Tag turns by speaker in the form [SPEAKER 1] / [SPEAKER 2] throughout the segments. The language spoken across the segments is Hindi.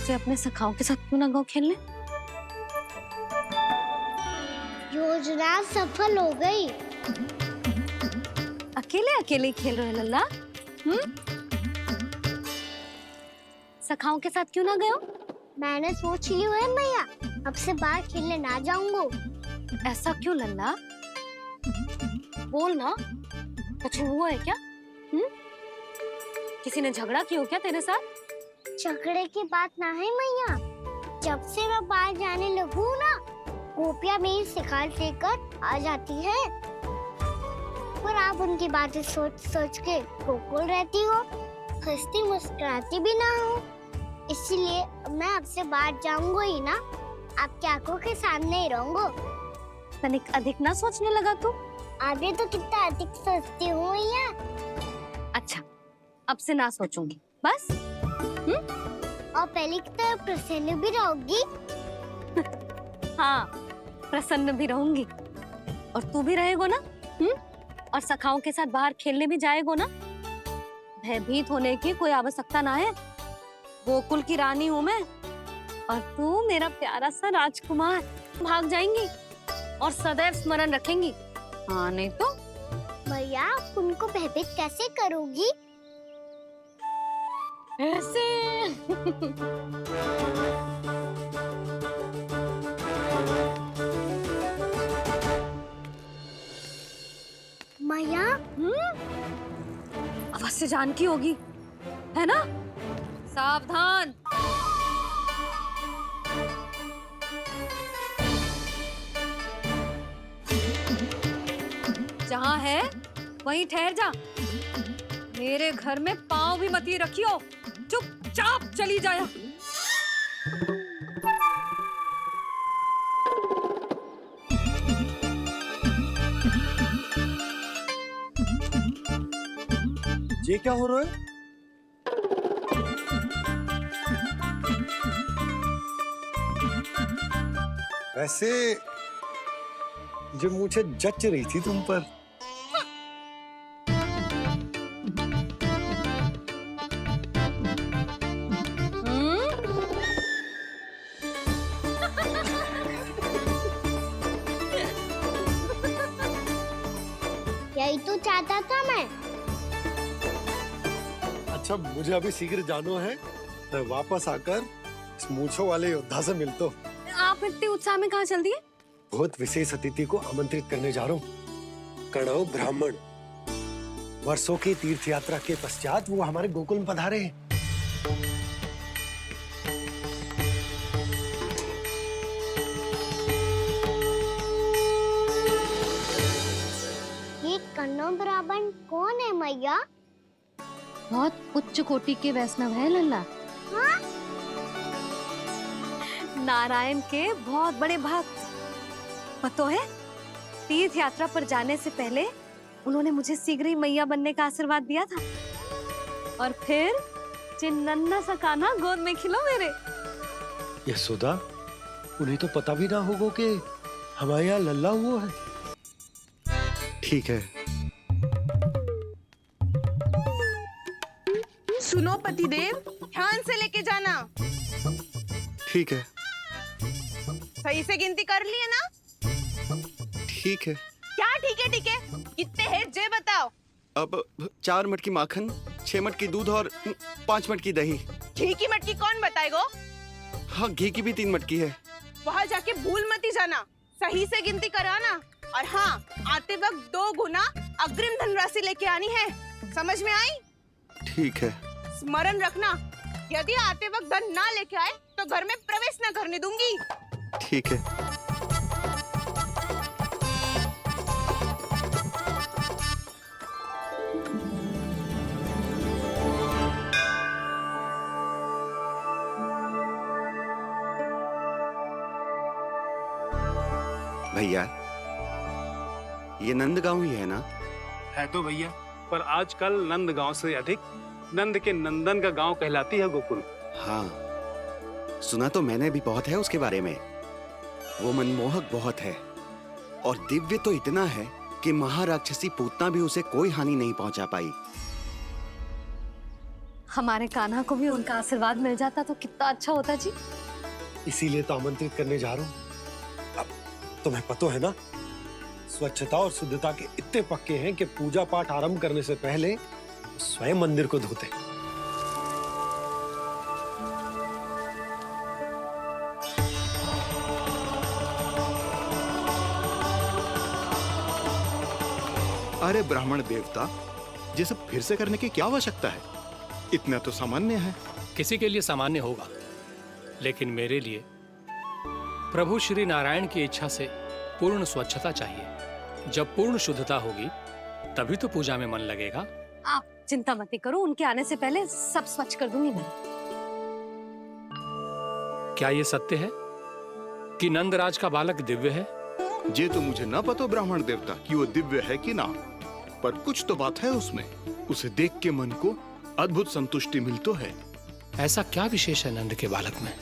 [SPEAKER 1] से अपने सखाओं के साथ क्यों ना गाँव खेलने?
[SPEAKER 2] योजना सफल हो गई।
[SPEAKER 1] अकेले अकेले ही खेल रहे हो लल्ला? सखाओं के साथ क्यों ना गए हो?
[SPEAKER 2] मैंने सोच लिया है मैया, अब से बाहर खेलने ना जाऊंगा।
[SPEAKER 1] ऐसा क्यों लल्ला? बोल ना, कुछ हुआ है क्या? किसी ने झगड़ा किया हो क्या तेरे साथ?
[SPEAKER 2] झगड़े की बात ना है मैया, जब से मैं बाहर जाने लगू ना, गोपियां मेरी शिकार लेकर आ जाती है। पर आप उनकी बातें सोच सोच के गोकुल रहती हो, हंसती मुस्कुराती भी ना हो। इसलिए मैं आपसे बाहर जाऊंगा ही ना, आपकी आंखों के सामने ही रहूंगा।
[SPEAKER 1] तनिक अधिक ना सोचने लगा तू?
[SPEAKER 2] आगे तो कितना अधिक सोचती हूँ मैया।
[SPEAKER 1] अच्छा, अब से ना सोचूंगी बस।
[SPEAKER 2] और पहले की तरह प्रसन्न भी रहोगी।
[SPEAKER 1] हाँ, प्रसन्न भी रहूंगी। और तू भी रहेगो ना? और सखाओं के साथ बाहर खेलने भी जाएगो ना? भयभीत होने की कोई आवश्यकता ना है। गोकुल की रानी हूँ मैं, और तू मेरा प्यारा सा राजकुमार। भाग जाएंगी और सदैव स्मरण रखेंगी। हाँ नहीं तो?
[SPEAKER 2] भैया, आप उनको भयभीत कैसे करोगी?
[SPEAKER 1] ऐसे।
[SPEAKER 2] मैया,
[SPEAKER 1] अवश्य जानकी होगी, है ना? सावधान। जहाँ है वहीं ठहर जा। मेरे घर में पाँव भी मत ही रखियो, चुपचाप चली जाया।
[SPEAKER 3] ये क्या हो रहा है? वैसे जो मुझे जच रही थी तुम पर।
[SPEAKER 2] यही तो चाहता था मैं।
[SPEAKER 3] अच्छा, मुझे अभी शीघ्र जाना है। मैं वापस आकर इस मूंछों वाले योद्धा से मिलता हूँ।
[SPEAKER 1] आप इतने उत्साह में कहाँ चल दिए?
[SPEAKER 3] बहुत विशेष अतिथि को आमंत्रित करने जा रहा हूँ। कणव ब्राह्मण। वर्षों की तीर्थ यात्रा के पश्चात वो हमारे गोकुल में पधारे हैं।
[SPEAKER 2] ये कन्नौ ब्राह्मण कौन है मैया?
[SPEAKER 1] बहुत उच्च कोटि के वैष्णव है लल्ला।
[SPEAKER 2] हाँ?
[SPEAKER 1] नारायण के बहुत बड़े भक्त। पता है, तीर्थ यात्रा पर जाने से पहले उन्होंने मुझे शीघ्र ही मैया बनने का आशीर्वाद दिया था। और फिर चिन्नन्ना सा कान्हा गोद में खिलो मेरे।
[SPEAKER 3] यशोदा, उन्हें तो पता भी ना होगा कि हमारे यहाँ लल्ला हुआ है। ठीक है।
[SPEAKER 4] सुनो पतिदेव, ध्यान से लेके जाना।
[SPEAKER 5] ठीक है।
[SPEAKER 4] सही से गिनती कर लिए ना?
[SPEAKER 5] ठीक है।
[SPEAKER 4] क्या ठीक है ठीक है? कितने हैं जे बताओ।
[SPEAKER 5] अब 4 मटकी माखन, 6 मटकी दूध और 5 मटकी दही।
[SPEAKER 4] घी की मटकी कौन बताएगो?
[SPEAKER 5] हाँ, घी की भी 3 मटकी है।
[SPEAKER 4] वहाँ जाके भूल मत ही जाना, सही से गिनती कराना। और हाँ, आते वक्त 2 गुना अग्रिम धनराशि लेके आनी है। समझ में आई?
[SPEAKER 5] ठीक है।
[SPEAKER 4] स्मरण रखना, यदि आते वक्त धन ना लेके आए तो घर में प्रवेश ना करने दूंगी।
[SPEAKER 5] ठीक है। भैया, ये नंदगांव ही है ना?
[SPEAKER 6] है तो भैया, पर आजकल नंदगांव से अधिक नंद के नंदन का गांव कहलाती है गोकुल।
[SPEAKER 5] हाँ, सुना तो मैंने भी बहुत है उसके बारे में। वो मनमोहक बहुत है और दिव्य तो इतना है कि महाराक्षसी पूतना भी उसे कोई हानि नहीं पहुंचा पाई।
[SPEAKER 1] हमारे कान्हा को भी उनका आशीर्वाद मिल जाता तो कितना अच्छा होता जी।
[SPEAKER 3] इसीलिए तो आमंत्रित करने जा रहा हूँ। अब तुम्हें पता है ना, स्वच्छता और शुद्धता के इतने पक्के हैं कि पूजा पाठ आरंभ करने से पहले स्वयं मंदिर को धोते।
[SPEAKER 5] अरे ब्राह्मण देवता, ये सब फिर से करने की क्या आवश्यकता है? इतना तो सामान्य है।
[SPEAKER 7] किसी के लिए सामान्य होगा, लेकिन मेरे लिए प्रभु श्री नारायण की इच्छा से पूर्ण स्वच्छता चाहिए। जब पूर्ण शुद्धता होगी तभी तो पूजा में मन लगेगा।
[SPEAKER 1] आप चिंता मत करो, उनके आने से पहले सब स्वच्छ कर दूंगी मैं।
[SPEAKER 7] क्या ये सत्य है कि नंदराज का बालक दिव्य है?
[SPEAKER 5] ये तो मुझे ना पता ब्राह्मण देवता कि वो दिव्य है कि ना, पर कुछ तो बात है उसमें। उसे देख के मन को अद्भुत संतुष्टि मिल तो है।
[SPEAKER 7] ऐसा क्या विशेष है नंद के बालक में?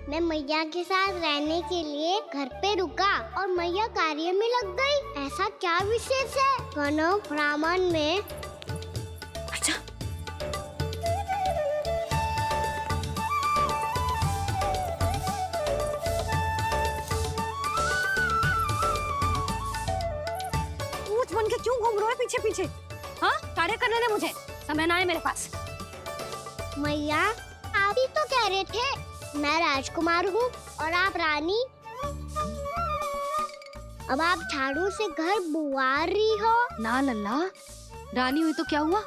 [SPEAKER 2] मैं मैया के साथ रहने के लिए घर पे रुका और मैया कार्य में लग गई। ऐसा क्या विशेष है गणव ब्राह्मण में?
[SPEAKER 1] अच्छा, ऊंट बन के क्यों घूम रहे हो पीछे पीछे? हाँ, कार्य करने दे मुझे, समय ना है मेरे पास।
[SPEAKER 2] मैया, आप ही तो कह रहे थे मैं राजकुमार हूँ और आप रानी। अब आप झाड़ू से घर बुआ रही हो।
[SPEAKER 1] ना लल्ला, रानी हुई तो क्या हुआ,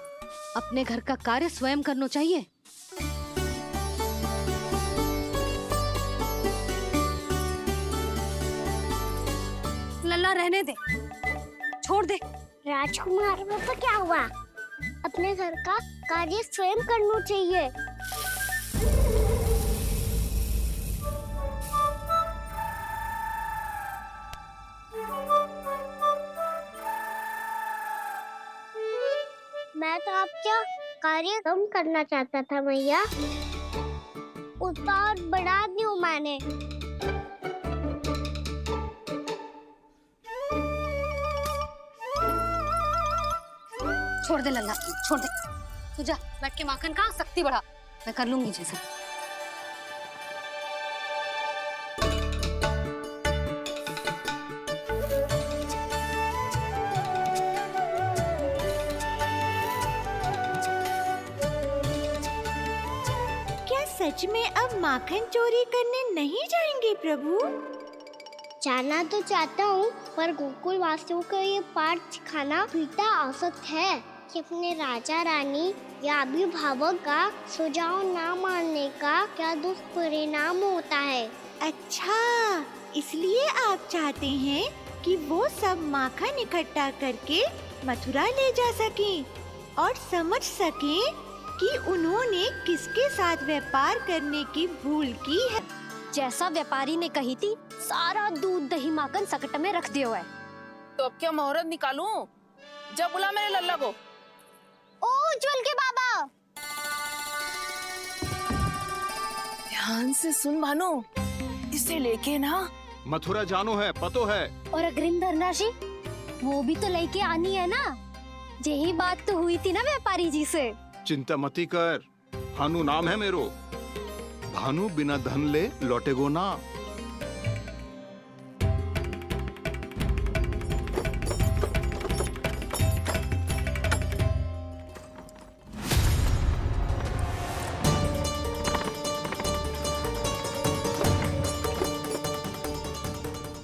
[SPEAKER 1] अपने घर का कार्य स्वयं करना चाहिए। लल्ला रहने दे, छोड़ दे।
[SPEAKER 2] राजकुमार में तो क्या हुआ, अपने घर का कार्य स्वयं करना चाहिए। मैं तो आपका कार्य कम करना चाहता था मैया, उतना और बढ़ा दूं मैंने।
[SPEAKER 1] छोड़ दे लल्ला, छोड़ दे। तू जा बैठ के माखन खा, शक्ति बढ़ा, मैं कर लूंगी जैसे।
[SPEAKER 8] सच में अब माखन चोरी करने नहीं जाएंगे प्रभु?
[SPEAKER 2] जाना तो चाहता हूँ, पर गोकुल वासियों को ये पाठ सिखाना पिता औसत है कि अपने राजा रानी या अभिभावक का सुझाव ना मानने का क्या दुष्परिणाम होता है।
[SPEAKER 8] अच्छा, इसलिए आप चाहते हैं कि वो सब माखन इकट्ठा करके मथुरा ले जा सकें और समझ सकें कि उन्होंने किसके साथ व्यापार करने की भूल की है।
[SPEAKER 1] जैसा व्यापारी ने कही थी, सारा दूध दही माखन सकट में रख दिया है।
[SPEAKER 9] तो अब क्या मुहूर्त निकालूं? जब बुला मेरे लल्ला को।
[SPEAKER 2] ओ उज्जवल के बाबा,
[SPEAKER 9] ध्यान से सुन भानु, इसे लेके ना
[SPEAKER 5] मथुरा जानो है, पतो है।
[SPEAKER 2] और अग्रिम धनराशि वो भी तो लेके आनी है ना। यही बात तो हुई थी ना व्यापारी जी से।
[SPEAKER 5] चिंता मती कर, भानु नाम है मेरो। भानु बिना धन ले लौटेगो ना।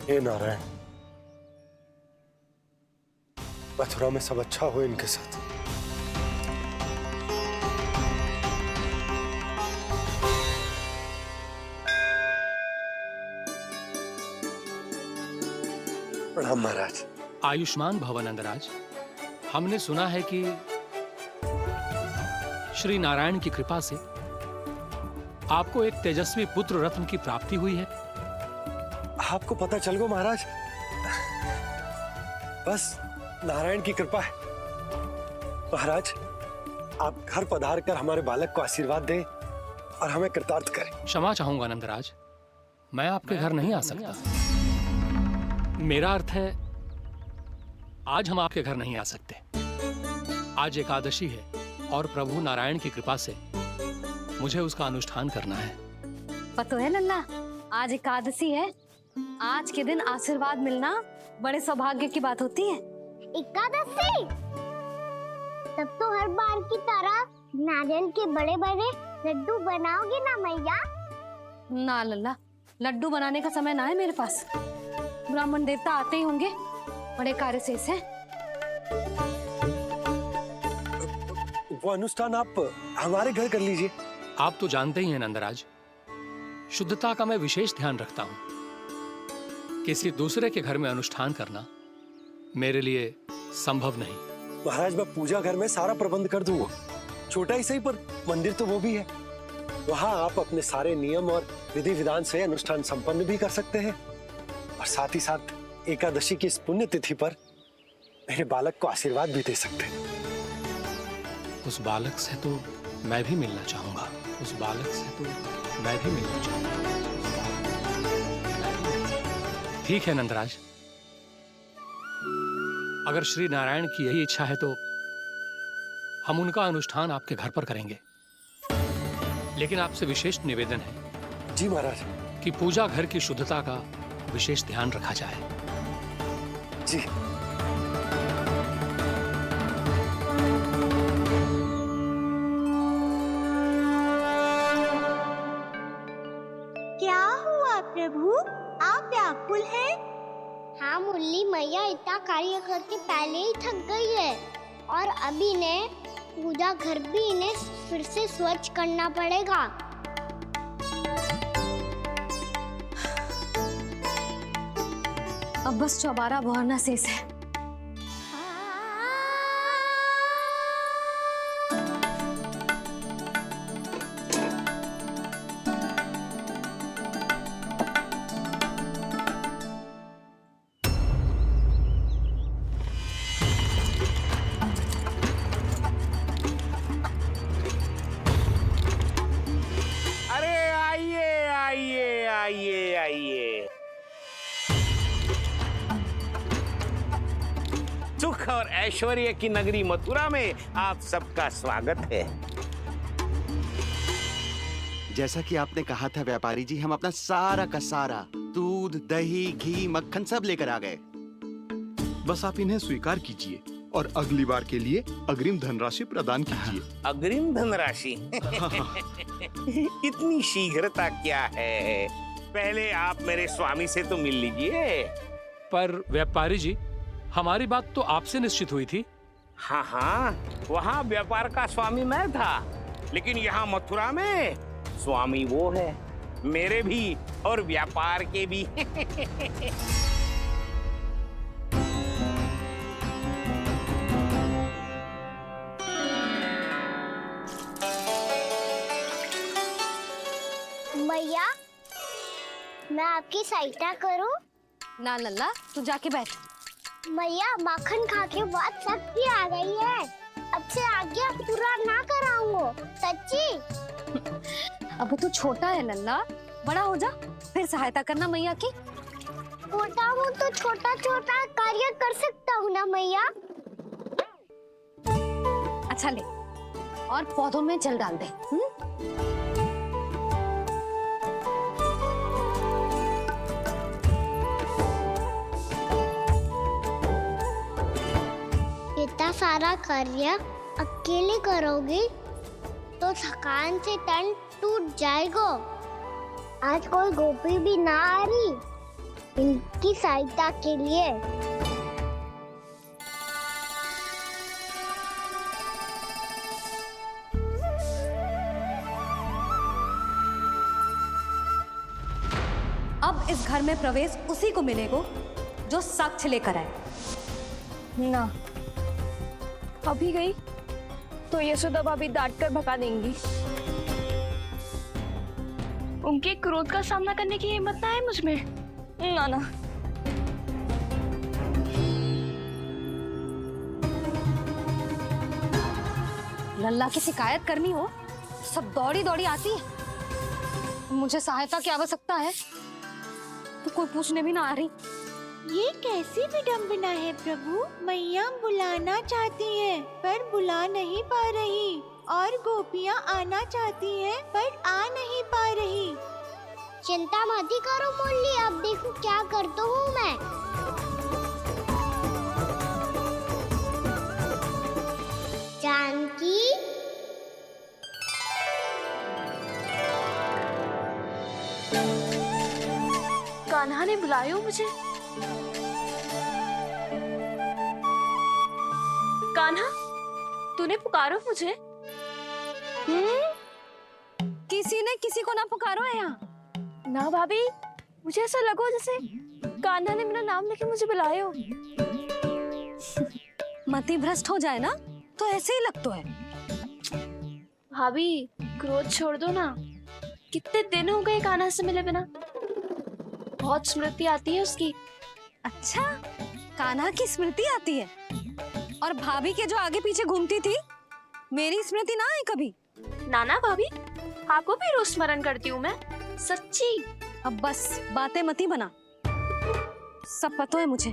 [SPEAKER 3] हे नारायण, मथुरा में सब अच्छा हो इनके साथ। प्रणाम महाराज।
[SPEAKER 7] आयुष्मान भव नंदराज। हमने सुना है कि श्री नारायण की कृपा से आपको एक तेजस्वी पुत्र रत्न की प्राप्ति हुई है।
[SPEAKER 3] आपको पता चल गो महाराज, बस नारायण की कृपा है। महाराज, आप घर पधार कर हमारे बालक को आशीर्वाद दें और हमें कृतार्थ करें।
[SPEAKER 7] क्षमा चाहूंगा नंदराज, मैं आपके घर नहीं आ सकता। मेरा अर्थ है आज हम आपके घर नहीं आ सकते। आज एकादशी है और प्रभु नारायण की कृपा से मुझे उसका अनुष्ठान करना है।
[SPEAKER 1] पता है लल्ला, आज एकादशी है। आज के दिन आशीर्वाद मिलना बड़े सौभाग्य की बात होती है।
[SPEAKER 2] एकादशी? तब तो हर बार की तरह नारियल के बड़े बड़े लड्डू बनाओगे ना मैया?
[SPEAKER 1] ना लल्ला, लड्डू बनाने का समय ना है मेरे पास। ब्राह्मण देवता आते ही होंगे, बड़े कार्य शेष है।
[SPEAKER 3] वो अनुष्ठान आप हमारे घर कर लीजिए।
[SPEAKER 7] आप तो जानते ही हैं नंदराज, शुद्धता का मैं विशेष ध्यान रखता हूं। किसी दूसरे के घर में अनुष्ठान करना मेरे लिए संभव नहीं।
[SPEAKER 3] महाराज, मैं पूजा घर में सारा प्रबंध कर दूंगा। छोटा ही सही, पर मंदिर तो वो भी है। वहां आप अपने सारे नियम और विधि विधान से अनुष्ठान संपन्न भी कर सकते हैं, और साथ ही साथ एकादशी की इस पुण्य तिथि पर मेरे बालक को आशीर्वाद भी दे सकते हैं।
[SPEAKER 7] उस बालक से तो मैं भी मिलना चाहूंगा। उस बालक से तो मैं भी मिलना चाहूंगा। ठीक है नंदराज, अगर श्री नारायण की यही इच्छा है तो हम उनका अनुष्ठान आपके घर पर करेंगे। लेकिन आपसे विशेष निवेदन है
[SPEAKER 3] जी महाराज।
[SPEAKER 7] कि पूजा घर की शुद्धता का विशेष ध्यान रखा जाए।
[SPEAKER 3] जी।
[SPEAKER 8] क्या हुआ प्रभु, आप व्याकुल हैं?
[SPEAKER 2] हाँ मुरली मैया इतना कार्य करके पहले ही थक गई है, और अभी ने पूजा घर भी इन्हें फिर से स्वच्छ करना पड़ेगा।
[SPEAKER 1] अब बस चौबारा बहरना शेष है।
[SPEAKER 10] सुख और ऐश्वर्य की नगरी मथुरा में आप सबका स्वागत है।
[SPEAKER 5] जैसा कि आपने कहा था व्यापारी जी, हम अपना सारा का सारा दूध, दही, घी, मक्खन सब लेकर आ गए।
[SPEAKER 11] बस आप इन्हें स्वीकार कीजिए और अगली बार के लिए अग्रिम धनराशि प्रदान कीजिए।
[SPEAKER 10] अग्रिम धनराशि? इतनी शीघ्रता क्या है? पहले आप मेरे स्वामी से तो मिल लीजिए।
[SPEAKER 7] पर व्यापारी जी, हमारी बात तो आपसे निश्चित हुई थी।
[SPEAKER 10] हाँ हाँ, वहाँ व्यापार का स्वामी मैं था, लेकिन यहाँ मथुरा में स्वामी वो है, मेरे भी और व्यापार के भी।
[SPEAKER 2] मैया, मैं आपकी सहायता करूं?
[SPEAKER 1] ना लल्ला, तू जाके बैठ।
[SPEAKER 2] मैया, माखन खा के बहुत शक्ति आ गई है। अब से आगे पूरा ना कराऊंगा, सच्ची।
[SPEAKER 1] अब तू छोटा है लल्ला, बड़ा हो जा फिर सहायता करना मैया की।
[SPEAKER 2] छोटा हूँ तो छोटा छोटा कार्य कर सकता हूँ ना मैया।
[SPEAKER 1] अच्छा ले, और पौधों में जल डाल दे।
[SPEAKER 2] इतना सारा कार्य अकेले करोगी तो थकान से तन टूट जाएगा। आज कोई गोपी भी ना आ रही इनकी सहायता के लिए।
[SPEAKER 1] अब इस घर में प्रवेश उसी को मिलेगा जो साक्ष्य लेकर आए।
[SPEAKER 9] ना, अभी गई तो यशोदा भाभी डांट कर भगा देंगी। उनके क्रोध का सामना करने की हिम्मत ना है मुझ में। ना ना।
[SPEAKER 1] लल्ला की शिकायत करनी हो सब दौड़ी दौड़ी आती है। मुझे सहायता की आवश्यकता है, तो कोई पूछने भी ना आ रही।
[SPEAKER 8] ये कैसी विडंबना है प्रभु। मैया बुलाना चाहती हैं पर बुला नहीं पा रही, और गोपियाँ आना चाहती हैं पर आ नहीं पा रही।
[SPEAKER 2] चिंता मत ही करो मुरली, अब देखो क्या करता हूँ मैं। जानकी,
[SPEAKER 9] कान्हा ने बुलाया मुझे। कान्हा, तूने पुकारो मुझे।
[SPEAKER 1] किसी ने किसी को ना पुकारो है यहाँ।
[SPEAKER 9] ना भाभी, मुझे ऐसा लगो जैसे कान्हा ने मेरा नाम लेके मुझे बुलायो।
[SPEAKER 1] मति भ्रष्ट हो जाए ना तो ऐसे ही लगता है।
[SPEAKER 9] भाभी, क्रोध छोड़ दो ना। कितने दिन हो गए कान्हा से मिले बिना। बहुत स्मृति आती है उसकी।
[SPEAKER 1] अच्छा, कान्हा की स्मृति आती है? और भाभी के जो आगे पीछे घूमती थी, मेरी स्मृति ना आई कभी?
[SPEAKER 9] नाना भाभी, आपको भी रोज स्मरण करती हूँ मैं, सच्ची।
[SPEAKER 1] अब बस बातें मत ही बना। सब पता है मुझे।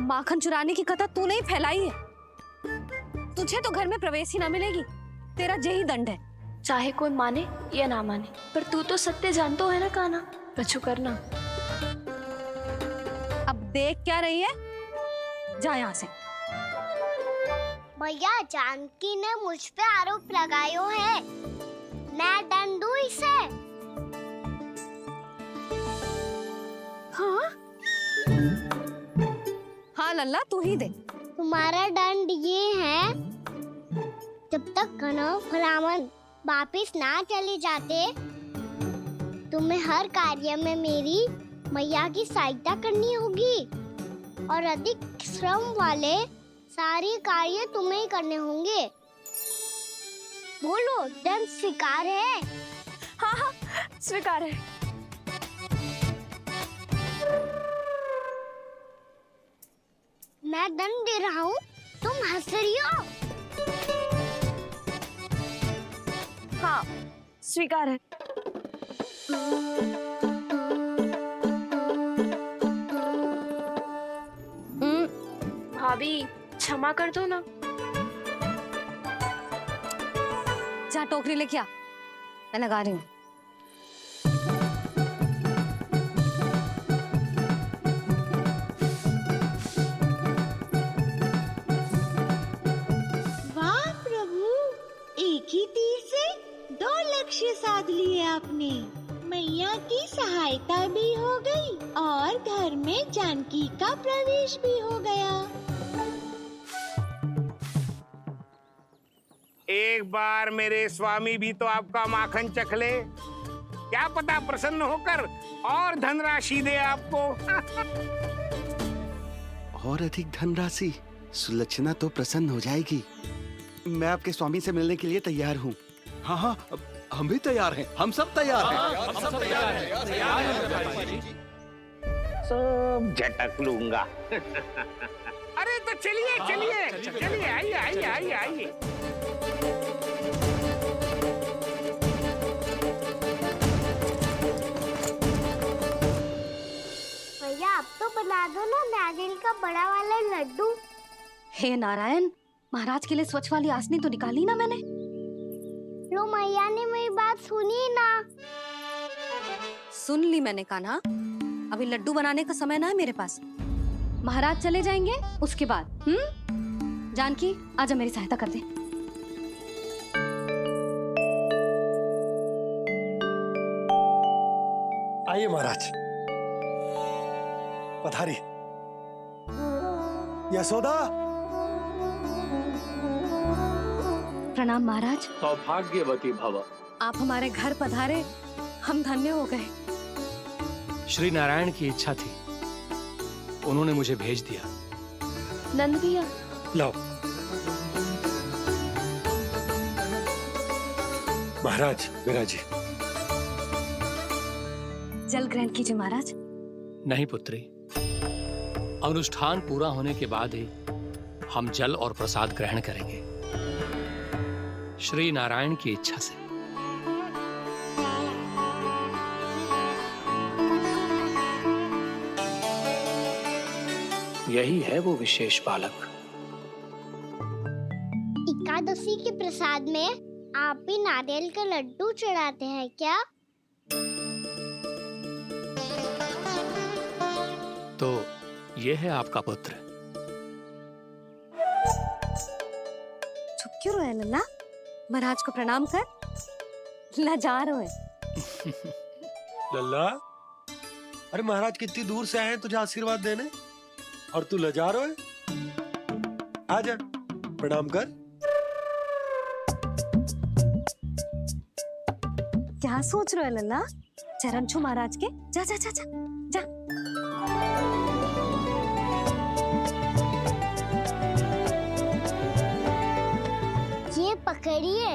[SPEAKER 1] माखन चुराने की कथा तूने ही फैलाई है। तुझे तो घर में प्रवेश ही ना मिलेगी। तेरा यही दंड है।
[SPEAKER 9] चाहे कोई माने या ना माने, पर तू तो सत्य जानता है ना कान्हा। कछु करना।
[SPEAKER 1] अब देख क्या रही है, जा यहाँ से।
[SPEAKER 2] भैया, जानकी ने मुझ पे आरोप लगायो है। मैं दंड दूं इसे?
[SPEAKER 1] हाँ हाँ लल्ला, तू ही दे।
[SPEAKER 2] तुम्हारा दंड ये है, जब तक कनव ब्राह्मण वापिस ना चले जाते, तुम्हें हर कार्य में मेरी मैया की सहायता करनी होगी, और अधिक श्रम वाले सारे कार्य तुम्हें ही करने होंगे। बोलो, दंड स्वीकार है?
[SPEAKER 9] हाँ हाँ, स्वीकार है।
[SPEAKER 2] मैं दंड दे रहा हूँ, तुम हंस रही हो?
[SPEAKER 9] हाँ, स्वीकार है। भाभी, क्षमा कर दो ना।
[SPEAKER 1] जा टोकरी लेके आ, मैं लगा रही हूँ।
[SPEAKER 8] वाह प्रभु, एक ही तीर से 2 लक्ष्य साध लिए आपने। मैया की सहायता भी हो गई और घर में जानकी का प्रवेश भी हो गया।
[SPEAKER 10] एक बार मेरे स्वामी भी तो आपका माखन चख ले, क्या पता प्रसन्न होकर और धनराशि दे आपको।
[SPEAKER 5] और अधिक धनराशि? सुलक्षणा तो प्रसन्न हो जाएगी। मैं आपके स्वामी से मिलने के लिए तैयार हूँ।
[SPEAKER 11] हाँ हाँ, हम भी तैयार हैं। हम सब तैयार हैं।
[SPEAKER 7] हम सब तैयार हैं।
[SPEAKER 10] सब झटक लूंगा। अरे तो चलिए चलिए चलिए, आइए आइए आइए आइए।
[SPEAKER 2] भैया, अब तो बना दो ना नारियल का बड़ा वाला लड्डू।
[SPEAKER 1] हे नारायण, महाराज के लिए स्वच्छ वाली आसनी तो निकाली ना मैंने।
[SPEAKER 2] लो, मैया ने मेरी बात सुनी ना।
[SPEAKER 1] सुन ली मैंने कान्हा। अभी लड्डू बनाने का समय ना है मेरे पास। महाराज चले जाएंगे उसके बाद। जानकी, आजा मेरी सहायता कर दे।
[SPEAKER 3] आइए महाराज, पधारी। यशोदा।
[SPEAKER 1] प्रणाम महाराज।
[SPEAKER 7] सौभाग्यवती भव।
[SPEAKER 1] आप हमारे घर पधारे, हम धन्य हो गए।
[SPEAKER 7] श्री नारायण की इच्छा थी, उन्होंने मुझे भेज दिया।
[SPEAKER 9] नंद भैया,
[SPEAKER 3] लाओ। महाराज, मेरा जी।
[SPEAKER 1] जल ग्रहण कीजिए महाराज।
[SPEAKER 7] नहीं पुत्री, अनुष्ठान पूरा होने के बाद ही हम जल और प्रसाद ग्रहण करेंगे, श्री नारायण की इच्छा से। यही है वो विशेष बालक।
[SPEAKER 2] एकादशी के प्रसाद में आप भी नारियल का लड्डू चढ़ाते हैं क्या?
[SPEAKER 7] तो ये है आपका पुत्र।
[SPEAKER 1] चुप क्यों रहे लल्ला? महाराज को प्रणाम कर। लाचार हुए।
[SPEAKER 3] लल्ला, अरे महाराज कितनी दूर से आए हैं तुझे आशीर्वाद देने, और तू लजा रहा है? आजा, प्रणाम कर।
[SPEAKER 1] क्या सोच रहे हो लल्ला? चरण छू महाराज के। जा जा जा जा जा।
[SPEAKER 2] ये पकड़िए।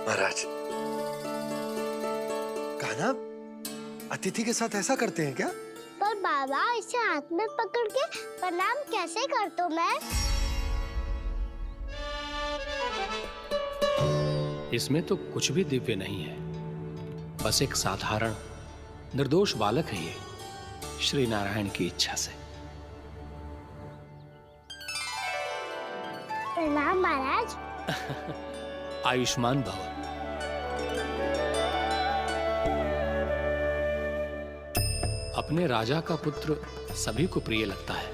[SPEAKER 3] महाराज, कान्हा अतिथि के साथ ऐसा करते हैं क्या?
[SPEAKER 2] पर बाबा, इसे हाथ में पकड़ के प्रणाम कैसे करता हूँ मैं?
[SPEAKER 7] इसमें तो कुछ भी दिव्य नहीं है, बस एक साधारण निर्दोष बालक है ये, श्री नारायण की इच्छा से।
[SPEAKER 2] प्रणाम महाराज।
[SPEAKER 7] आयुष्मान भव। अपने राजा का पुत्र सभी को प्रिय लगता है।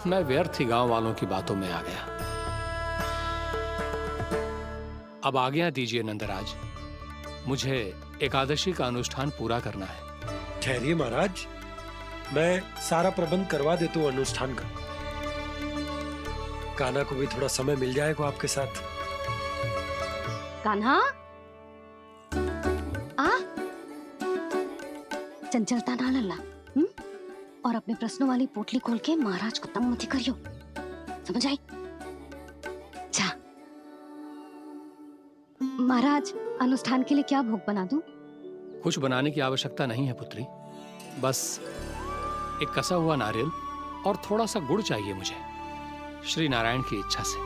[SPEAKER 7] मैं व्यर्थ ही गांव वालों की बातों में आ गया। अब आज्ञा दीजिए नंदराज, मुझे एकादशी का अनुष्ठान पूरा करना है।
[SPEAKER 3] ठहरिए महाराज, मैं सारा प्रबंध करवा देता हूँ अनुष्ठान का। कान्हा को भी थोड़ा समय मिल जाएगा आपके साथ।
[SPEAKER 1] कान्हा, आ चंचलता ना लल्ला। और अपने प्रश्नों वाली पोटली खोल के महाराज को तंग मत करियो, समझ आई? जा महाराज, अनुष्ठान के लिए क्या भोग बना दूं?
[SPEAKER 7] कुछ बनाने की आवश्यकता नहीं है पुत्री, बस एक कसा हुआ नारियल और थोड़ा सा गुड़ चाहिए मुझे, श्री नारायण की इच्छा से।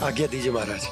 [SPEAKER 3] आज्ञा दीजिए महाराज।